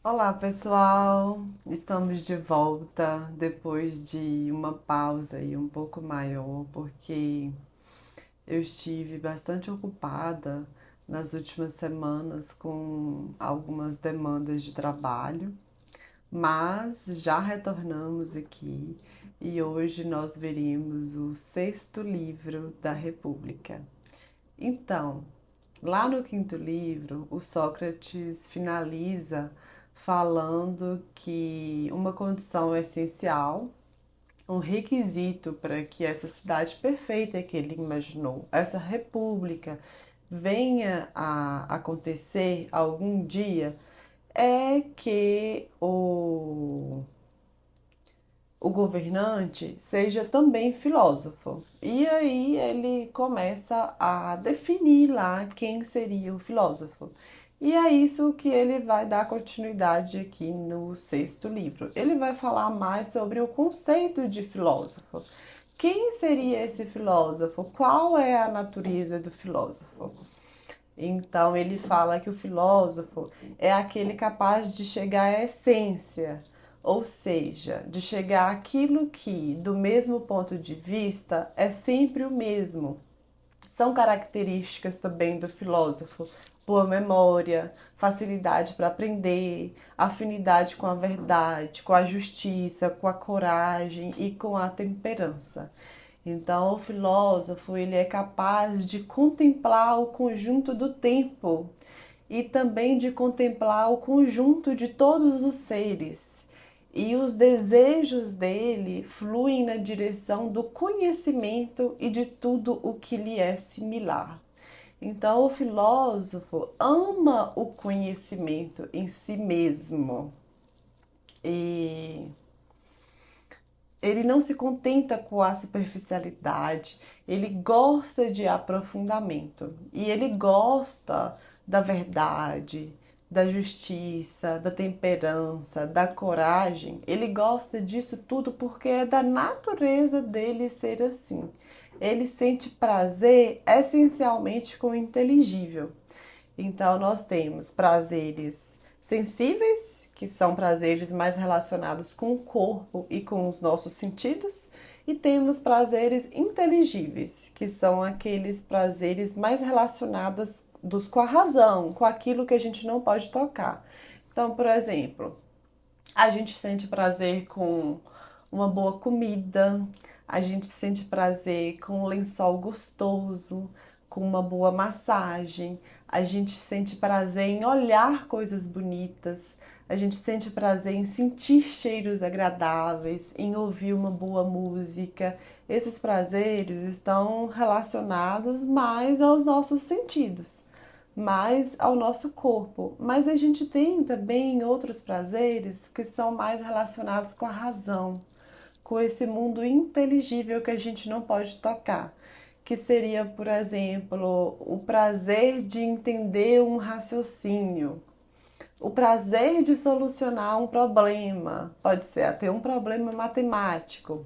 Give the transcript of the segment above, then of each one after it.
Olá, pessoal! Estamos de volta depois de uma pausa e um pouco maior, porque eu estive bastante ocupada nas últimas semanas com algumas demandas de trabalho, mas já retornamos aqui e hoje nós veremos o sexto livro da República. Então, lá no quinto livro, o Sócrates finaliza falando que uma condição essencial, um requisito para que essa cidade perfeita que ele imaginou, essa república, venha a acontecer algum dia, é que o governante seja também filósofo. E aí ele começa a definir lá quem seria o filósofo. E é isso que ele vai dar continuidade aqui no sexto livro. Ele vai falar mais sobre o conceito de filósofo. Quem seria esse filósofo? Qual é a natureza do filósofo? Então ele fala que o filósofo é aquele capaz de chegar à essência, ou seja, de chegar àquilo que, do mesmo ponto de vista, é sempre o mesmo. São características também do filósofo: boa memória, facilidade para aprender, afinidade com a verdade, com a justiça, com a coragem e com a temperança. Então, o filósofo ele é capaz de contemplar o conjunto do tempo e também de contemplar o conjunto de todos os seres. E os desejos dele fluem na direção do conhecimento e de tudo o que lhe é similar. Então, o filósofo ama o conhecimento em si mesmo e ele não se contenta com a superficialidade, ele gosta de aprofundamento e ele gosta da verdade, da justiça, da temperança, da coragem. Ele gosta disso tudo porque é da natureza dele ser assim. Ele sente prazer essencialmente com o inteligível. Então, nós temos prazeres sensíveis, que são prazeres mais relacionados com o corpo e com os nossos sentidos, e temos prazeres inteligíveis, que são aqueles prazeres mais relacionados com a razão, com aquilo que a gente não pode tocar. Então, por exemplo, a gente sente prazer com uma boa comida, a gente sente prazer com um lençol gostoso, com uma boa massagem, a gente sente prazer em olhar coisas bonitas, a gente sente prazer em sentir cheiros agradáveis, em ouvir uma boa música. Esses prazeres estão relacionados mais aos nossos sentidos, mais ao nosso corpo. Mas a gente tem também outros prazeres que são mais relacionados com a razão, com esse mundo inteligível que a gente não pode tocar, que seria, por exemplo, o prazer de entender um raciocínio, o prazer de solucionar um problema, pode ser até um problema matemático,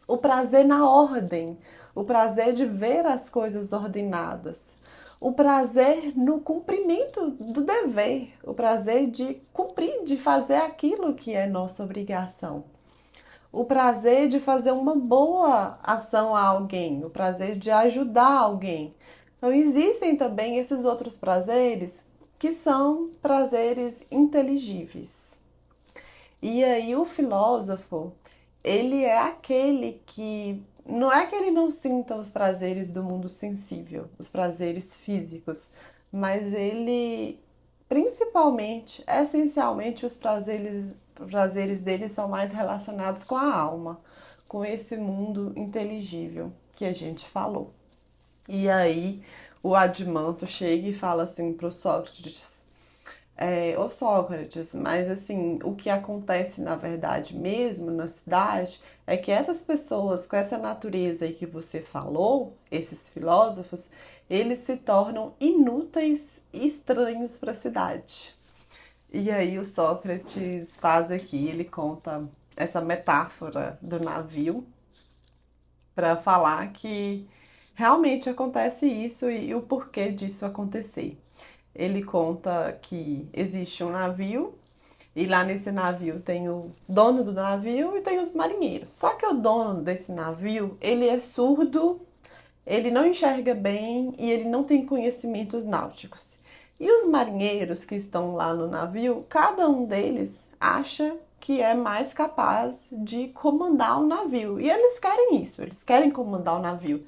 o prazer na ordem, o prazer de ver as coisas ordenadas, o prazer no cumprimento do dever, o prazer de cumprir, de fazer aquilo que é nossa obrigação, o prazer de fazer uma boa ação a alguém, o prazer de ajudar alguém. Então, existem também esses outros prazeres que são prazeres inteligíveis. E aí, o filósofo, ele é aquele que não é que ele não sinta os prazeres do mundo sensível, os prazeres físicos, mas ele, principalmente, essencialmente, os prazeres dele são mais relacionados com a alma, com esse mundo inteligível que a gente falou. E aí o Adimanto chega e fala assim pro Sócrates: ô Sócrates, mas assim, o que acontece na verdade mesmo na cidade é que essas pessoas com essa natureza aí que você falou, esses filósofos, eles se tornam inúteis e estranhos para a cidade. E aí o Sócrates faz aqui, ele conta essa metáfora do navio para falar que realmente acontece isso e o porquê disso acontecer. Ele conta que existe um navio E lá nesse navio tem o dono do navio e tem os marinheiros. Só que o dono desse navio, ele é surdo, ele não enxerga bem e ele não tem conhecimentos náuticos. E os marinheiros que estão lá no navio, cada um deles acha que é mais capaz de comandar o navio. E eles querem isso, eles querem comandar o navio.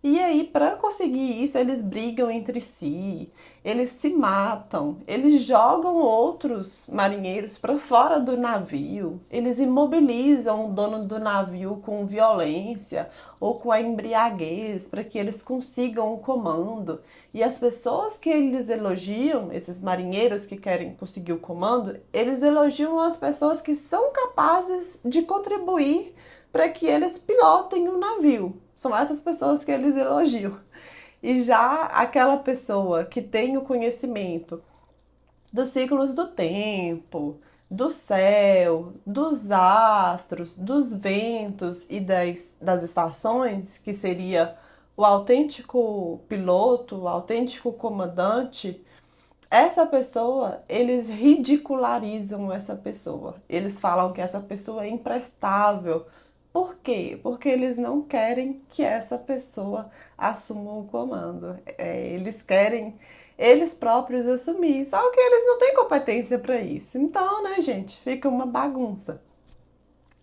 E aí, para conseguir isso, eles brigam entre si, eles se matam, eles jogam outros marinheiros para fora do navio, eles imobilizam o dono do navio com violência ou com a embriaguez para que eles consigam o comando. E as pessoas que eles elogiam, esses marinheiros que querem conseguir o comando, eles elogiam as pessoas que são capazes de contribuir para que eles pilotem o navio. São essas pessoas que eles elogiam. E já aquela pessoa que tem o conhecimento dos ciclos do tempo, do céu, dos astros, dos ventos e das estações, que seria o autêntico piloto, o autêntico comandante, essa pessoa, eles ridicularizam essa pessoa. Eles falam que essa pessoa é imprestável. Por quê? Porque eles não querem que essa pessoa assuma o comando. Eles querem eles próprios assumir, só que eles não têm competência para isso. Então, né, gente, fica uma bagunça.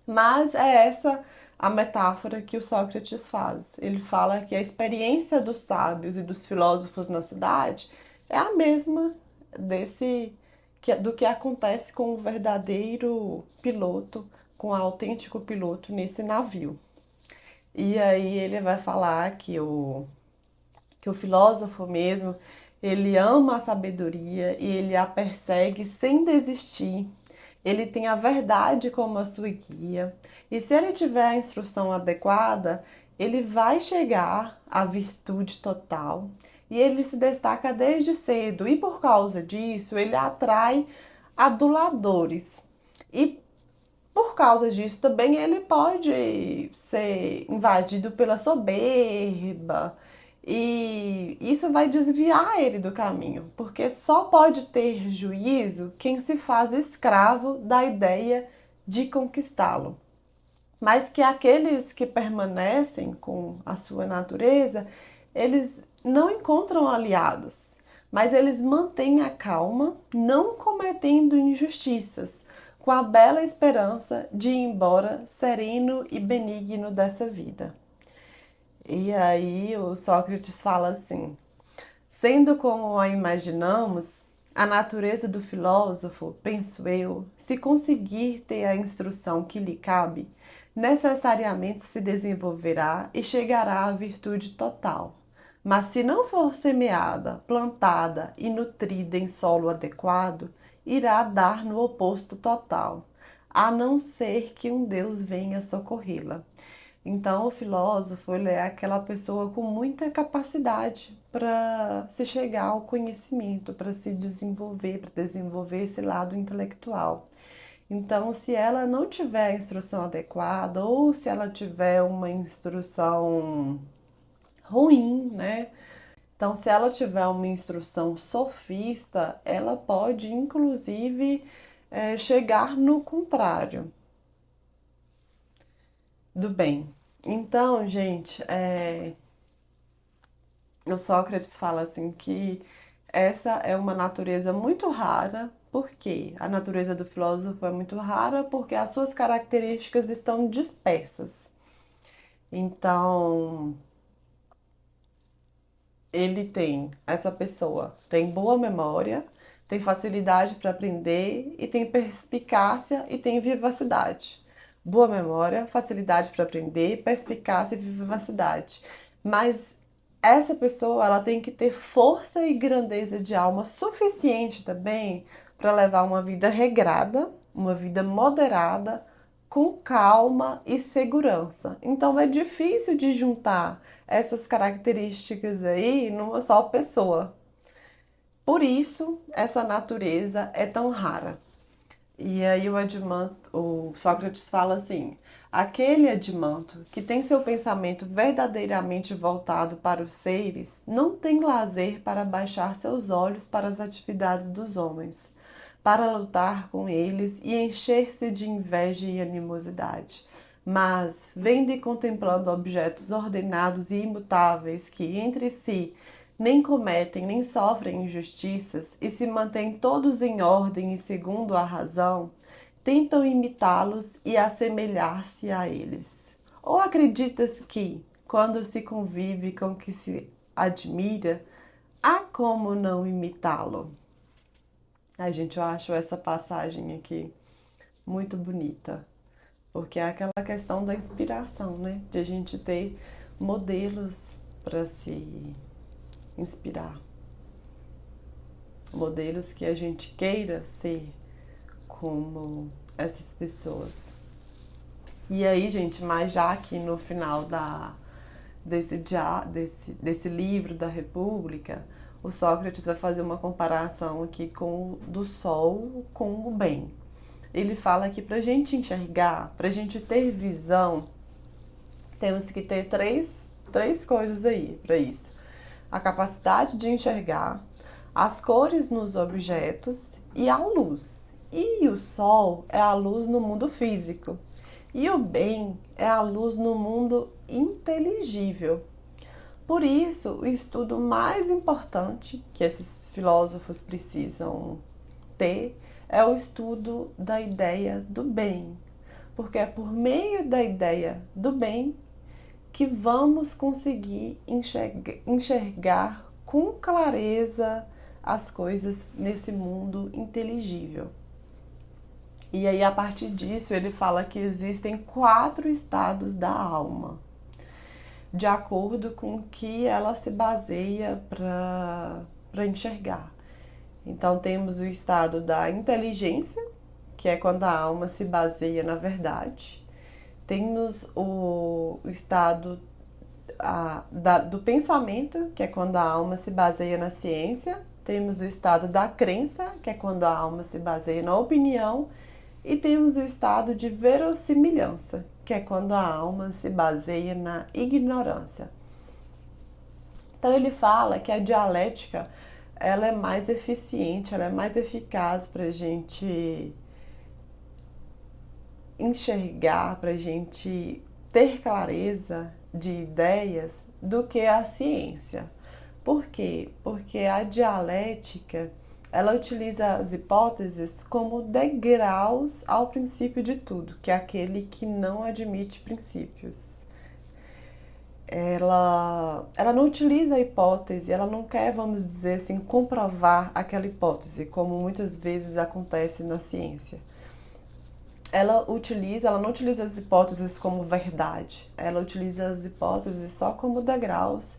Mas é essa a metáfora que o Sócrates faz. Ele fala que a experiência dos sábios e dos filósofos na cidade é a mesma do que acontece com o verdadeiro piloto, com o autêntico piloto nesse navio. E aí ele vai falar que o filósofo mesmo, ele ama a sabedoria e ele a persegue sem desistir. Ele tem a verdade como a sua guia. E se ele tiver a instrução adequada, ele vai chegar à virtude total. E ele se destaca desde cedo. E por causa disso, ele atrai aduladores. E por causa disso também ele pode ser invadido pela soberba e isso vai desviar ele do caminho, porque só pode ter juízo quem se faz escravo da ideia de conquistá-lo. Mas que aqueles que permanecem com a sua natureza, eles não encontram aliados, mas eles mantêm a calma, não cometendo injustiças, com a bela esperança de ir embora sereno e benigno dessa vida. E aí o Sócrates fala assim: sendo como a imaginamos, a natureza do filósofo, penso eu, se conseguir ter a instrução que lhe cabe, necessariamente se desenvolverá e chegará à virtude total. Mas se não for semeada, plantada e nutrida em solo adequado, irá dar no oposto total, a não ser que um Deus venha socorrê-la. Então, o filósofo, ele é aquela pessoa com muita capacidade para se chegar ao conhecimento, para se desenvolver, para desenvolver esse lado intelectual. Então, se ela não tiver a instrução adequada ou se ela tiver uma instrução ruim, né? Então, se ela tiver uma instrução sofista, ela pode, inclusive, chegar no contrário do bem. Então, gente, o Sócrates fala assim que essa é uma natureza muito rara. Por quê? A natureza do filósofo é muito rara porque as suas características estão dispersas. Então, essa pessoa tem boa memória, tem facilidade para aprender e tem perspicácia e tem vivacidade. Boa memória, facilidade para aprender, perspicácia e vivacidade. Mas essa pessoa, ela tem que ter força e grandeza de alma suficiente também para levar uma vida regrada, uma vida moderada, com calma e segurança. Então é difícil de juntar essas características aí numa só pessoa. Por isso, essa natureza é tão rara. E aí o Sócrates fala assim: aquele Adimanto que tem seu pensamento verdadeiramente voltado para os seres, não tem lazer para baixar seus olhos para as atividades dos homens, para lutar com eles e encher-se de inveja e animosidade. Mas, vendo e contemplando objetos ordenados e imutáveis que entre si nem cometem nem sofrem injustiças e se mantêm todos em ordem e segundo a razão, tentam imitá-los e assemelhar-se a eles. Ou acreditas que, quando se convive com o que se admira, há como não imitá-lo? Ai, gente, eu acho essa passagem aqui muito bonita, porque é aquela questão da inspiração, né? De a gente ter modelos para se inspirar, modelos que a gente queira ser como essas pessoas. E aí, gente, mas já aqui no final desse livro da República, o Sócrates vai fazer uma comparação aqui do sol com o bem. Ele fala que para a gente enxergar, para a gente ter visão, temos que ter três coisas aí para isso. A capacidade de enxergar, as cores nos objetos e a luz. E o sol é a luz no mundo físico. E o bem é a luz no mundo inteligível. Por isso, o estudo mais importante que esses filósofos precisam ter é o estudo da ideia do bem. Porque é por meio da ideia do bem que vamos conseguir enxergar com clareza as coisas nesse mundo inteligível. E aí, a partir disso, ele fala que existem 4 estados da alma, de acordo com o que ela se baseia para enxergar. Então, temos o estado da inteligência, que é quando a alma se baseia na verdade. Temos o estado do pensamento, que é quando a alma se baseia na ciência. Temos o estado da crença, que é quando a alma se baseia na opinião. E temos o estado de verossimilhança, que é quando a alma se baseia na ignorância. Então ele fala que a dialética ela é mais eficiente, ela é mais eficaz para a gente enxergar, para a gente ter clareza de ideias do que a ciência. Por quê? Porque a dialética ela utiliza as hipóteses como degraus ao princípio de tudo, que é aquele que não admite princípios. Ela não utiliza a hipótese, ela não quer, vamos dizer assim, comprovar aquela hipótese, como muitas vezes acontece na ciência. Ela não utiliza as hipóteses como verdade, ela utiliza as hipóteses só como degraus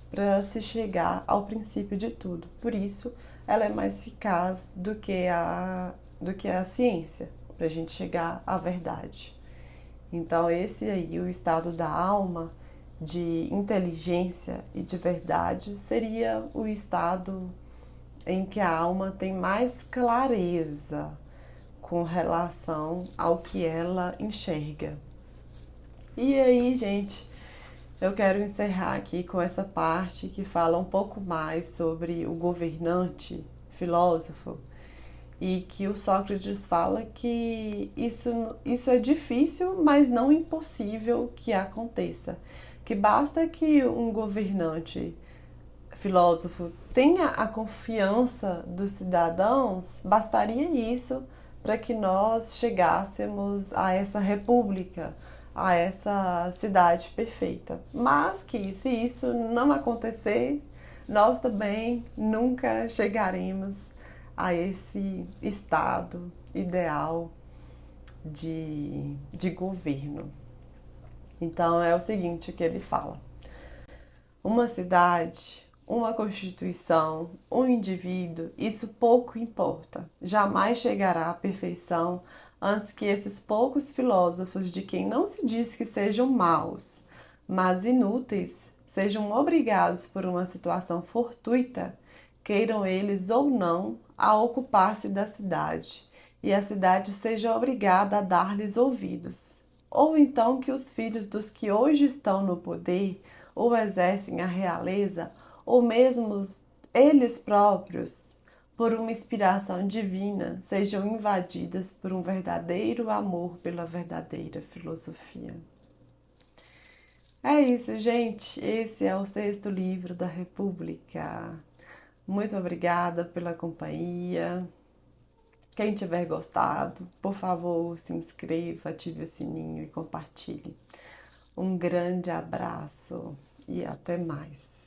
para se chegar ao princípio de tudo. Por isso, ela é mais eficaz do que a ciência, para a gente chegar à verdade. Então, esse aí, o estado da alma, de inteligência e de verdade, seria o estado em que a alma tem mais clareza com relação ao que ela enxerga. E aí, gente, eu quero encerrar aqui com essa parte que fala um pouco mais sobre o governante filósofo e que o Sócrates fala que isso é difícil, mas não impossível que aconteça. Que basta que um governante filósofo tenha a confiança dos cidadãos, bastaria isso para que nós chegássemos a essa república, a essa cidade perfeita. Mas que se isso não acontecer, nós também nunca chegaremos a esse estado ideal de governo. Então é o seguinte que ele fala: uma cidade, uma constituição, um indivíduo, isso pouco importa. Jamais chegará à perfeição antes que esses poucos filósofos, de quem não se diz que sejam maus, mas inúteis, sejam obrigados por uma situação fortuita, queiram eles ou não, a ocupar-se da cidade, e a cidade seja obrigada a dar-lhes ouvidos. Ou então que os filhos dos que hoje estão no poder ou exercem a realeza, ou mesmo eles próprios, por uma inspiração divina, sejam invadidas por um verdadeiro amor pela verdadeira filosofia. É isso, gente. Esse é o sexto livro da República. Muito obrigada pela companhia. Quem tiver gostado, por favor, se inscreva, ative o sininho e compartilhe. Um grande abraço e até mais.